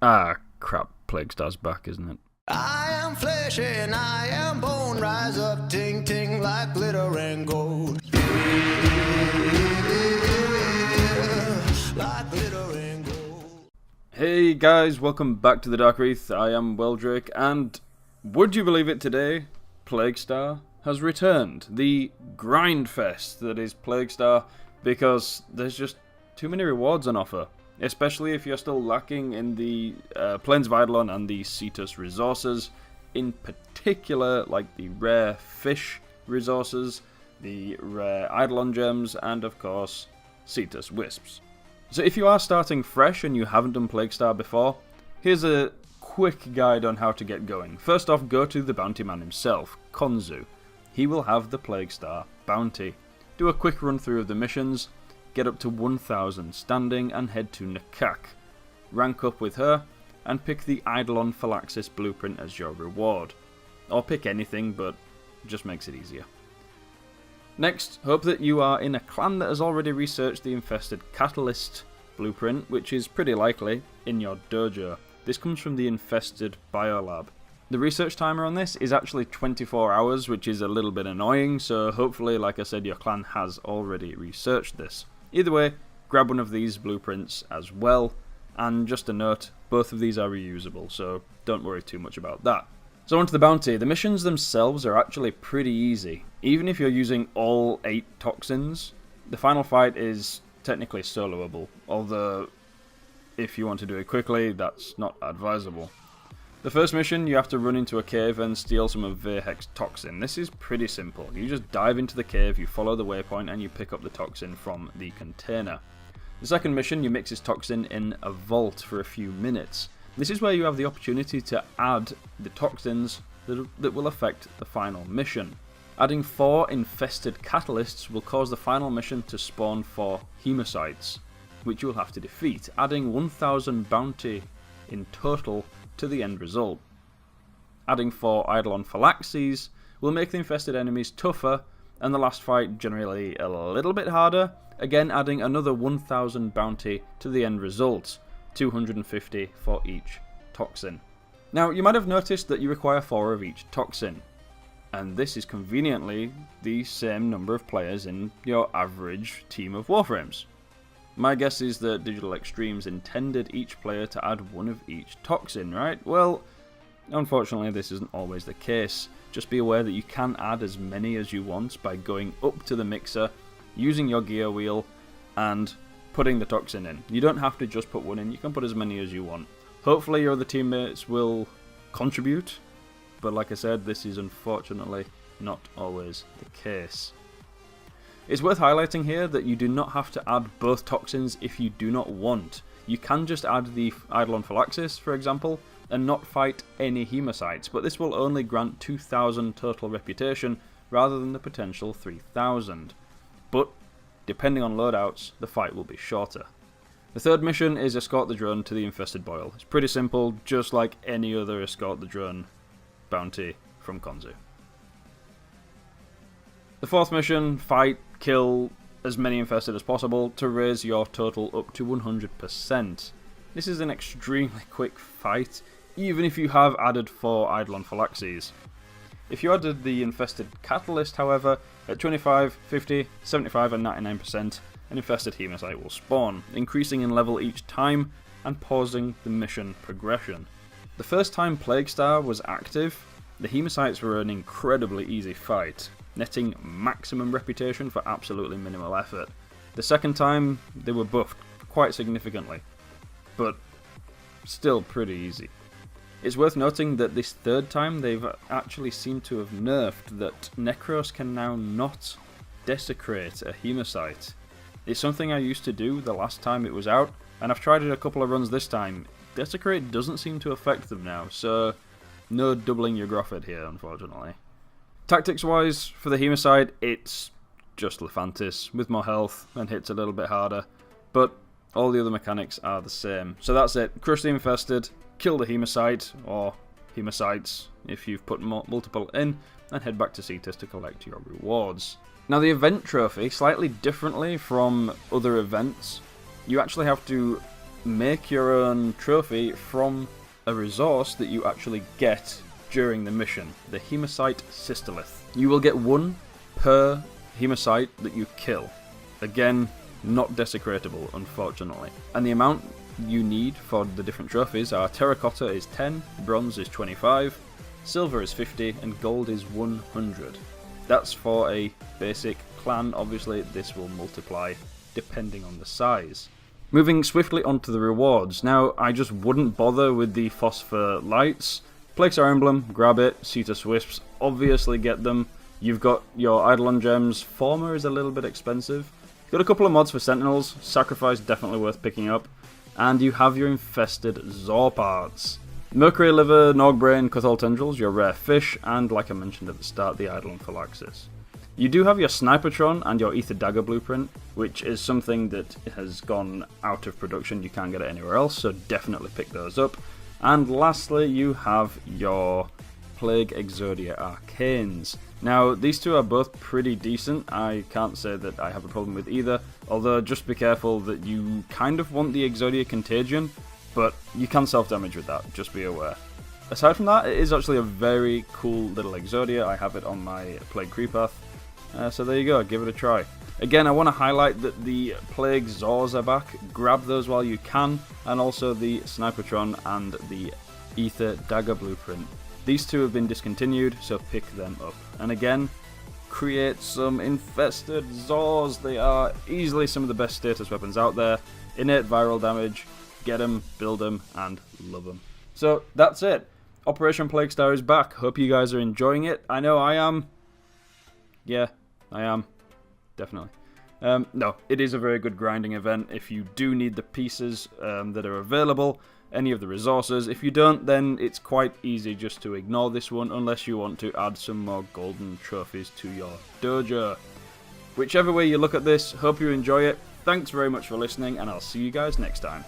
Ah, crap. Plague Star's back, isn't it? I am flesh and I am bone. Rise up, ting ting, like glitter and gold. Like glitter and gold. Hey guys, welcome back to the Dark Wreath. I am Weldrake, and would you believe it, today Plague Star has returned. The grind fest that is Plague Star, because there's just too many rewards on offer. Especially if you're still lacking in the Plains of Eidolon and the Cetus resources. In particular, like the rare fish resources, the rare Eidolon gems, and of course, Cetus wisps. So if you are starting fresh and you haven't done Plague Star before, here's a quick guide on how to get going. First off, go to the bounty man himself, Konzu. He will have the Plague Star bounty. Do a quick run through of the missions, get up to 1000 standing and head to Nakak. Rank up with her and pick the Eidolon Phylaxis blueprint as your reward. Or pick anything, but just makes it easier. Next, hope that you are in a clan that has already researched the Infested Catalyst blueprint, which is pretty likely in your dojo. This comes from the Infested Biolab. The research timer on this is actually 24 hours, which is a little bit annoying, so hopefully, like I said, your clan has already researched this. Either way, grab one of these blueprints as well, and just a note, both of these are reusable, so don't worry too much about that. So onto the bounty. The missions themselves are actually pretty easy. Even if you're using all 8 toxins, the final fight is technically soloable, although if you want to do it quickly, that's not advisable. The first mission, you have to run into a cave and steal some of Verhex toxin. This is pretty simple. You just dive into the cave, you follow the waypoint, and you pick up the toxin from the container. The second mission, you mix this toxin in a vault for a few minutes. This is where you have the opportunity to add the toxins that will affect the final mission. Adding 4 infested catalysts will cause the final mission to spawn 4 hemocytes, which you will have to defeat, adding 1000 bounty in total to the end result. Adding 4 Eidolon Phylaxes will make the infested enemies tougher, and the last fight generally a little bit harder, again adding another 1000 bounty to the end result, 250 for each toxin. Now, you might have noticed that you require 4 of each toxin, and this is conveniently the same number of players in your average team of Warframes. My guess is that Digital Extremes intended each player to add 1 of each toxin, right? Well, unfortunately this isn't always the case. Just be aware that you can add as many as you want by going up to the mixer, using your gear wheel, and putting the toxin in. You don't have to just put 1 in, you can put as many as you want. Hopefully your other teammates will contribute, but like I said, this is unfortunately not always the case. It's worth highlighting here that you do not have to add both toxins if you do not want. You can just add the Eidolon Phylaxis, for example, and not fight any hemocytes, but this will only grant 2000 total reputation rather than the potential 3000. But, depending on loadouts, the fight will be shorter. The third mission is escort the drone to the infested boil. It's pretty simple, just like any other escort the drone bounty from Konzu. The fourth mission, fight, kill as many infested as possible to raise your total up to 100%. This is an extremely quick fight, even if you have added 4 Eidolon Phylaxes. If you added the infested catalyst, however, at 25, 50, 75 and 99%, an infested hemocyte will spawn, increasing in level each time and pausing the mission progression. The first time Plague Star was active, the hemocytes were an incredibly easy fight, netting maximum reputation for absolutely minimal effort. The second time, they were buffed quite significantly, but still pretty easy. It's worth noting that this third time they've actually seemed to have nerfed that Necros can now not desecrate a hemocyte. It's something I used to do the last time it was out, and I've tried it a couple of runs this time. Desecrate doesn't seem to affect them now, so no doubling your Grofford here, unfortunately. Tactics wise, for the hemocyte, it's just Lephantis with more health and hits a little bit harder, but all the other mechanics are the same. So that's it, crush the infested, kill the hemocyte, or hemocytes if you've put multiple in, and head back to Cetus to collect your rewards. Now the event trophy, slightly differently from other events, you actually have to make your own trophy from a resource that you actually get during the mission, the Hemocyte Cystolith. You will get 1 per Hemocyte that you kill. Again, not desecratable, unfortunately. And the amount you need for the different trophies are terracotta is 10, bronze is 25, silver is 50, and gold is 100. That's for a basic clan. Obviously, this will multiply depending on the size. Moving swiftly onto the rewards. Now, I just wouldn't bother with the phosphor lights. Plaguestar Emblem, grab it. Cetus Wisps, obviously get them. You've got your Eidolon gems. Former is a little bit expensive. Got a couple of mods for Sentinels. Sacrifice, definitely worth picking up. And you have your infested Zaw parts. Mercury Liver, Nogbrain, Cuthal Tendrils, your rare fish, and like I mentioned at the start, the Eidolon Phylaxis. You do have your Snipertron and your Ether Dagger blueprint, which is something that has gone out of production. You can't get it anywhere else, so definitely pick those up. And lastly, you have your Plague Exodia Arcanes. Now, these two are both pretty decent. I can't say that I have a problem with either, although just be careful that you kind of want the Exodia Contagion, but you can self-damage with that, just be aware. Aside from that, it is actually a very cool little Exodia. I have it on my Plague Creepath, so there you go, give it a try. Again, I want to highlight that the Plague Zaws are back. Grab those while you can, and also the Snipertron and the Ether Dagger Blueprint. These two have been discontinued, so pick them up. And again, create some infested Zaws. They are easily some of the best status weapons out there. Innate viral damage, get them, build them, and love them. So that's it. Operation Plaguestar is back. Hope you guys are enjoying it. I know I am. Yeah, I am. Definitely. No, it is a very good grinding event. If you do need the pieces that are available, any of the resources. If you don't, then it's quite easy just to ignore this one, unless you want to add some more golden trophies to your dojo. Whichever way you look at this, hope you enjoy it. Thanks very much for listening, and I'll see you guys next time.